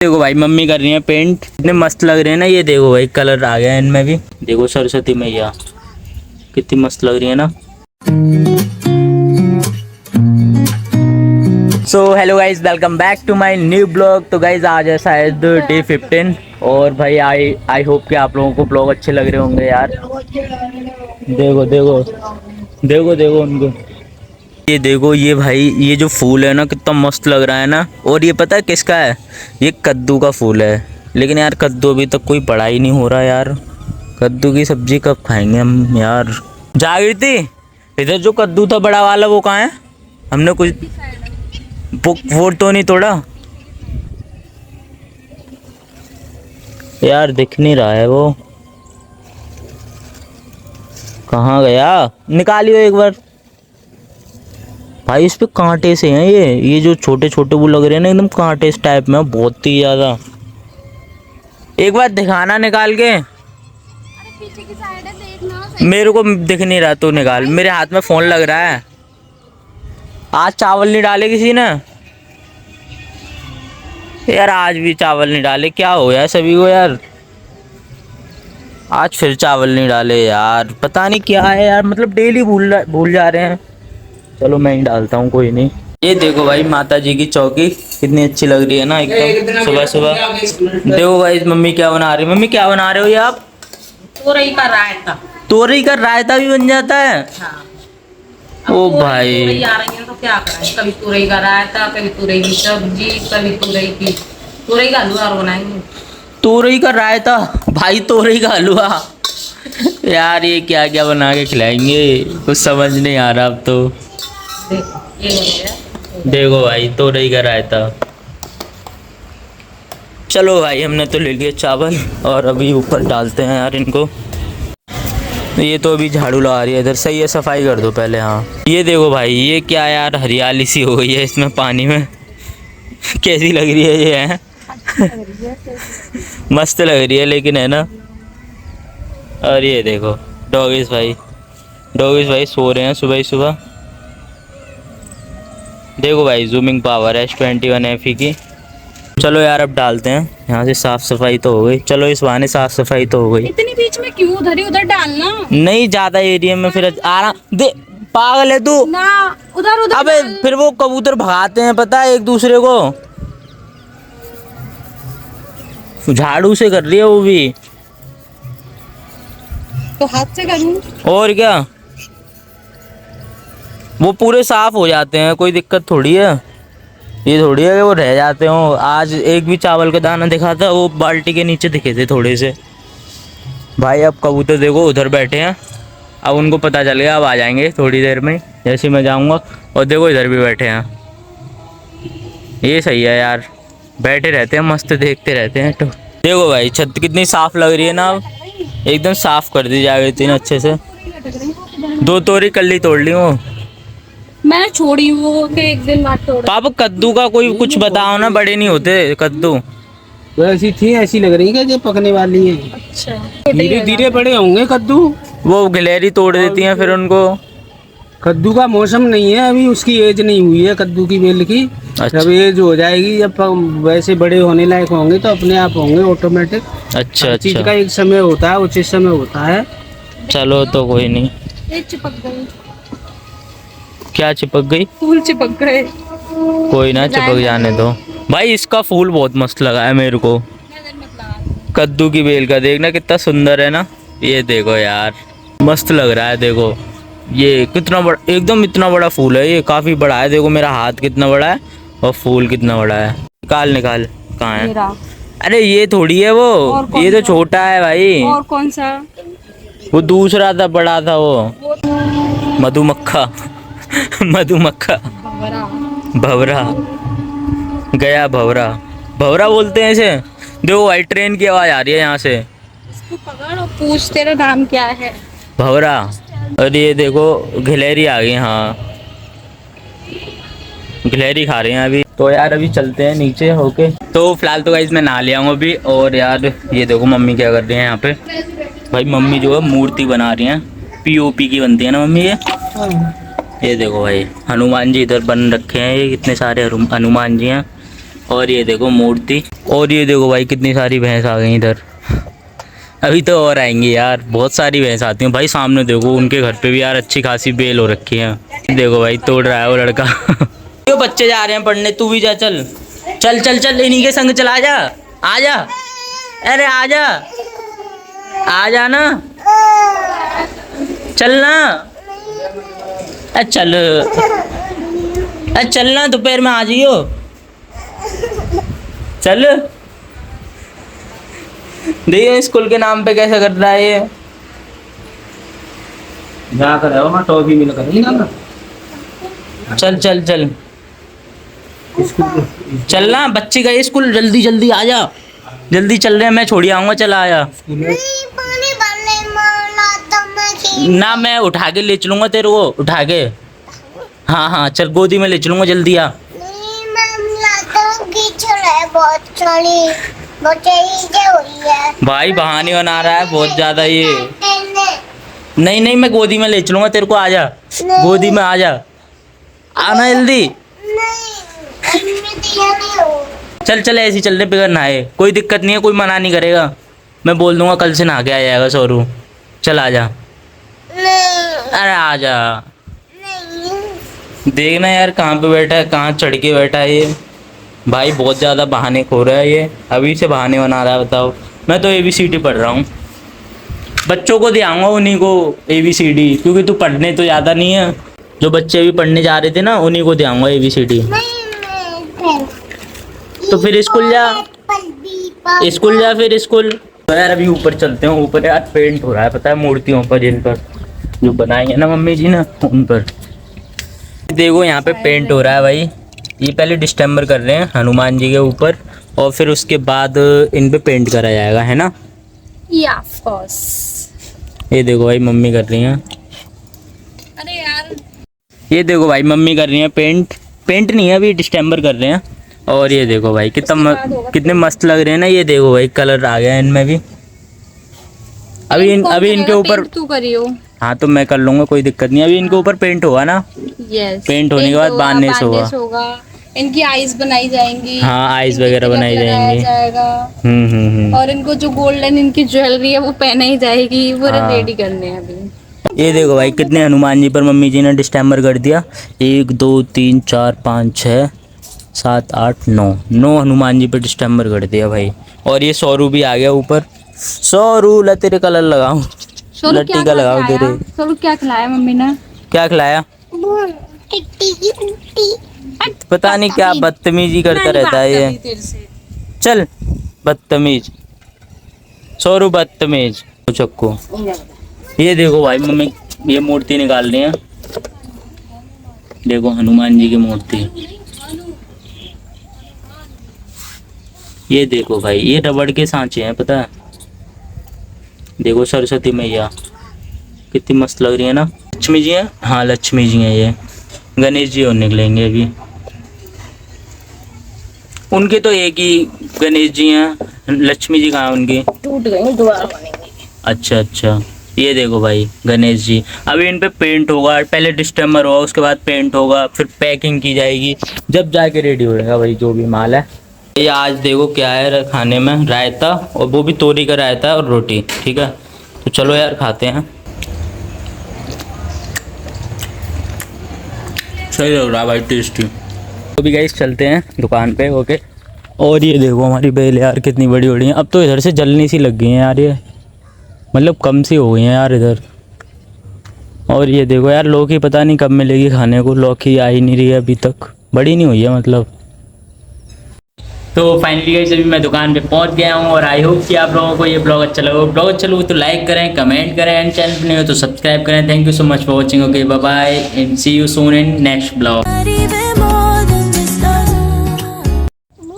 देखो भाई मम्मी कर रही है पेंट, इतने मस्त लग रहे हैं ना। ये देखो भाई कलर आ गया इनमें भी। देखो सरस्वती मैया कितनी मस्त लग रही है ना। So hello guys, welcome back to my new blog. तो गाइज आज है शायद डे 15 और भाई आई होप कि आप लोगों को ब्लॉग अच्छे लग रहे होंगे यार। देखो देखो देखो देखो उनको, ये देखो ये भाई ये जो फूल है ना कितना मस्त लग रहा है ना। और ये पता है किसका है? ये कद्दू का फूल है। लेकिन यार कद्दू अभी तक कोई बड़ा ही नहीं हो रहा यार। कद्दू की सब्जी कब खाएंगे हम यार। जागृति, इधर जो कद्दू था बड़ा वाला वो कहाँ है? हमने कुछ वो तो नहीं तोड़ा यार, दिख नहीं रहा है वो। कहाँ गया? निकालियो एक बार भाई। इस पे कांटे से हैं ये जो छोटे छोटे वो लग रहे हैं ना, एकदम कांटे इस टाइप में, बहुत ही ज्यादा। एक बार दिखाना निकाल के। अरे पीछे की साइड है, देखना। मेरे को दिख नहीं रहा, तो निकाल। मेरे हाथ में फोन लग रहा है। आज चावल नहीं डाले किसी ने यार, आज भी चावल नहीं डाले। क्या हो यार सभी को यार, आज फिर चावल नहीं डाले यार। पता नहीं क्या है यार, मतलब डेली भूल जा रहे हैं। चलो मैं ही डालता हूँ, कोई नहीं। ये देखो भाई माता जी की चौकी कितनी अच्छी लग रही है ना एकदम सुबह सुबह। देखो भाई मम्मी क्या बना रही है। मम्मी क्या बना रहे हो ये आप? तोरई का रायता। तोरई का रायता भी बन जाता है? हाँ। ओ अब भाई तोरई आ रही है तो क्या करें, कभी तोरई का रायता, कभी तोरई की सब्जी, कभी तोरई का हलवा बनाएंगे। तोरई का रायता भाई, तोरई का हलवा यार ये क्या क्या बना के खिलाएंगे, कुछ समझ नहीं आ रहा अब तो। देखो ये बनेगा। देखो भाई तोरई का रायता। चलो भाई हमने तो ले लिए चावल और अभी ऊपर डालते हैं यार इनको। ये तो अभी झाड़ू लगा रही है इधर। सही है, सफाई कर दो पहले। हाँ ये देखो भाई ये क्या यार, हरियाली सी हो गई है इसमें पानी में कैसी लग रही है ये है मस्त लग रही है लेकिन, है ना। और ये देखो डॉगीज भाई सो रहे हैं सुबह ही सुबह। देखो भाई जूमिंग पावर है S21 FE की। चलो यार अब डालते हैं। यहाँ से साफ सफाई तो हो गई। चलो इस बहाने साफ सफाई तो हो गई। इतनी बीच में क्यों उधर डालना? नहीं ज्यादा एरिया में फिर आराम दे। पागल है तू ना, उधर अबे फिर वो कबूतर भगाते हैं पता है एक दूसरे को। झाड़ू से कर रही है वो भी। तो हाथ से करूं। और क्या, वो पूरे साफ हो जाते हैं, कोई दिक्कत थोड़ी है। ये थोड़ी है कि वो रह जाते हो। आज एक भी चावल का दाना दिखा था, वो बाल्टी के नीचे दिखे थे थोड़े से। भाई अब कबूतर देखो उधर बैठे हैं। अब उनको पता चल गया, अब आ जाएंगे थोड़ी देर में जैसे मैं जाऊंगा। और देखो इधर भी बैठे हैं। ये सही है यार, बैठे रहते हैं मस्त, देखते रहते हैं। तो देखो भाई छत कितनी साफ लग रही है ना। अब एकदम साफ कर दी जाएगी इतनी अच्छे से। 2 तोरी कल्ली तोड़ ली वो। मैंने छोड़ी वो के एक दिन बाद तोड़ा। पापा कद्दू का कोई कुछ बताओ ना, बड़े नहीं होते कद्दू। तो ऐसी थी, ऐसी लग रही है जो पकने वाली है। अच्छा, धीरे धीरे बड़े होंगे कद्दू। वो गिलहरी तोड़ देती हैं फिर उनको। कद्दू का मौसम नहीं है अभी, उसकी एज नहीं हुई है कद्दू की बेल की। अच्छा। जब एज हो जाएगी, जब वैसे बड़े होने लायक होंगे तो अपने आप होंगे ऑटोमेटिक। अच्छा चीज का अच्छा, एक समय होता है, उचित समय होता है। चलो तो कोई नहीं। ये चिपक गई, क्या चिपक गई? फूल चिपक गए। कोई ना, चिपक जाने दो भाई। इसका फूल बहुत मस्त लगा है मेरे को, कद्दू की बेल का। देखना कितना सुंदर है ना। ये देखो यार मस्त लग रहा है। देखो ये कितना बड़ा, एकदम इतना बड़ा फूल है ये, काफी बड़ा है। देखो मेरा हाथ कितना बड़ा है और फूल कितना बड़ा है। निकाल निकाल, कहाँ है? अरे ये थोड़ी है वो, ये तो छोटा है भाई। और कौन सा? वो दूसरा था, बड़ा था वो। मधुमक्खा मधुमक्खा, भवरा गया, भवरा बोलते हैं इसे। देखो भाई ट्रेन की आवाज आ रही है यहाँ से। इसको पकड़ और पूछ तेरा नाम क्या है। भवरा। और ये देखो गिलहरी आ गई। हाँ गिलहरी खा रहे हैं अभी। तो यार अभी चलते हैं नीचे होके। तो फिलहाल तो गाइस मैं नहा लिया हूँ अभी। और यार ये देखो मम्मी क्या कर रही है यहाँ पे। भाई मम्मी जो है मूर्ति बना रही हैं, POP की बनती है ना मम्मी ये देखो भाई हनुमान जी इधर बन रखे हैं। ये कितने सारे हनुमान जी हैं। और ये देखो मूर्ति, और ये देखो भाई कितनी सारी भैंस आ गई इधर। अभी तो और आएंगी यार, बहुत सारी भैंस आती हैं भाई। सामने देखो उनके घर पे भी यार अच्छी खासी बेल हो रखी है। देखो भाई तोड़ रहा है वो लड़का। क्यों बच्चे जा रहे हैं पढ़ने, तू भी जा, चल चल चल चल, इन्हीं के संग चला जा, आ जा, अरे आ जा, आ जा ना, चलना, चल, चलना, दोपहर में आ जाइयो, चल। देखिए स्कूल के नाम पे कैसे कर रहा है ये। जा कर आओ ना, टॉफी मिल कर ना। चल चल चल चलना, बच्चे गए स्कूल, जल्दी जल्दी आ जा, जल्दी चल रहे हैं, मैं छोड़ी आऊंगा, चला आया ना, मैं उठा के ले चलूंगा तेरे को, उठा के, हाँ हाँ चल गोदी में ले चलूंगा, जल्दी आ। भाई बहाने बना रहा है बहुत ज्यादा ये। नहीं नहीं मैं गोदी में ले चलूंगा तेरे को, आ जा, गोदी में आ जा, आना जल्दी। चल चल ऐसे चलने पे नहाए, कोई दिक्कत नहीं है, कोई मना नहीं करेगा, मैं बोल दूंगा कल से नहा के आ जाएगा सोरू। चल आ जा, अरे आ जा। देखना यार कहाँ पे बैठा है, कहाँ चढ़ के बैठा है ये भाई, बहुत ज़्यादा बहाने खो रहा है ये, अभी से बहाने बना रहा है। बताओ, मैं तो ABCD पढ़ रहा हूँ, बच्चों को दिखाऊंगा उन्हीं को ABCD, क्योंकि तू पढ़ने तो ज़्यादा नहीं है, जो बच्चे भी पढ़ने जा रहे थे ना उन्हीं को दिखाऊंगा ABCD। तो फिर स्कूल जा, स्कूल जा फिर स्कूल। तो यार अभी ऊपर चलते हैं, ऊपर यार पेंट हो रहा है पता है, मूर्तियों पर जिन पर जो बनाई है ना मम्मी जी ने उन पर। देखो यहाँ पे पेंट हो रहा है भाई, ये पहले डिस्टेम्बर कर रहे हैं हनुमान जी के ऊपर, और फिर उसके बाद इन पे पेंट करा जाएगा, है ना। या ऑफ कोर्स। ये देखो भाई मम्मी कर रही हैं, अरे यार ये देखो भाई मम्मी कर रही हैं पेंट, पेंट नहीं है अभी डिस्टेम्बर कर रहे हैं। और ये देखो भाई कितने मस्त लग रहे हैं ना, ये देखो भाई कलर आ गया इनमें भी। अभी इनके ऊपर तू करियो। हाँ तो मैं कर लूँगा, कोई दिक्कत नहीं। अभी इनके ऊपर पेंट होगा ना, यस, पेंट होने के बाद बार्निश होगा। इनकी आईज बनाई जाएंगी, हाँ आईज वगैरह बनाई जाएंगी। और इनको जो गोल्डन इनकी ज्वेलरी है वो पहनाई जाएगी, वो रेडी करने हैं अभी। ये देखो भाई कितने हनुमान जी पर मम्मी जी ने डिस्टेम्बर कर दिया, 1 2 3 4 5 6 7 8 9 हनुमान जी पर डिस्टेम्बर कर दिया भाई। और ये सौरू भी आ गया ऊपर, सौरू ला तेरे कलर लगाऊं, लट्टी का लगाओ तेरे। सौरू क्या खिलाया मम्मी ने, क्या खिलाया पता नहीं, क्या बदतमीजी करता रहता है ये, चल बदतमीज, सौरू बदतमीज चक्कू। ये देखो भाई मम्मी ये मूर्ति निकाल रही है, देखो हनुमान जी की मूर्ति। ये देखो भाई ये रबड़ के सांचे हैं पता है, देखो सरस्वती मैया कितनी मस्त लग रही है ना। लक्ष्मी जी हैं, हाँ लक्ष्मी जी हैं, ये गणेश जी और निकलेंगे अभी। उनके तो एक ही गणेश जी हैं, लक्ष्मी जी कहाँ हैं उनकी, टूट गई दोबारा बनेंगे। अच्छा अच्छा, ये देखो भाई गणेश जी। अभी इन पे पेंट होगा, पहले डिस्टेम्बर होगा, उसके बाद पेंट होगा, फिर पैकिंग की जाएगी, जब जाके रेडी होएगा भाई जो भी माल है। ये आज देखो क्या है खाने में, रायता, और वो भी तोरी का रायता और रोटी, ठीक है। तो चलो यार खाते हैं, सही लग रहा भाई, टेस्टी। तो भी गाइस चलते हैं दुकान पे, ओके। और ये देखो हमारी बेल यार कितनी बड़ी बड़ी है, अब तो इधर से जलनी सी लग गई हैं यार, ये मतलब कम सी हो गई हैं यार इधर। और ये देखो यार लौकी पता नहीं कब मिलेगी खाने को, लौकी आ ही नहीं रही है अभी तक, बड़ी नहीं हुई है मतलब। तो फाइनली गाइस अभी मैं दुकान पे पहुंच गया हूं, और आई होप कि आप लोगों को ये ब्लॉग अच्छा लगा। ब्लॉग अच्छा लगा तो लाइक करें, कमेंट करें, एंड चैनल पर नहीं हो तो सब्सक्राइब करें। Thank you so much for watching, okay bye bye and see you soon in next blog.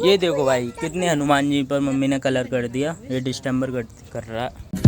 ये देखो भाई कितने हनुमान जी पर मम्मी ने कलर कर दिया, ये डिस्टेम्बर कर रहा है।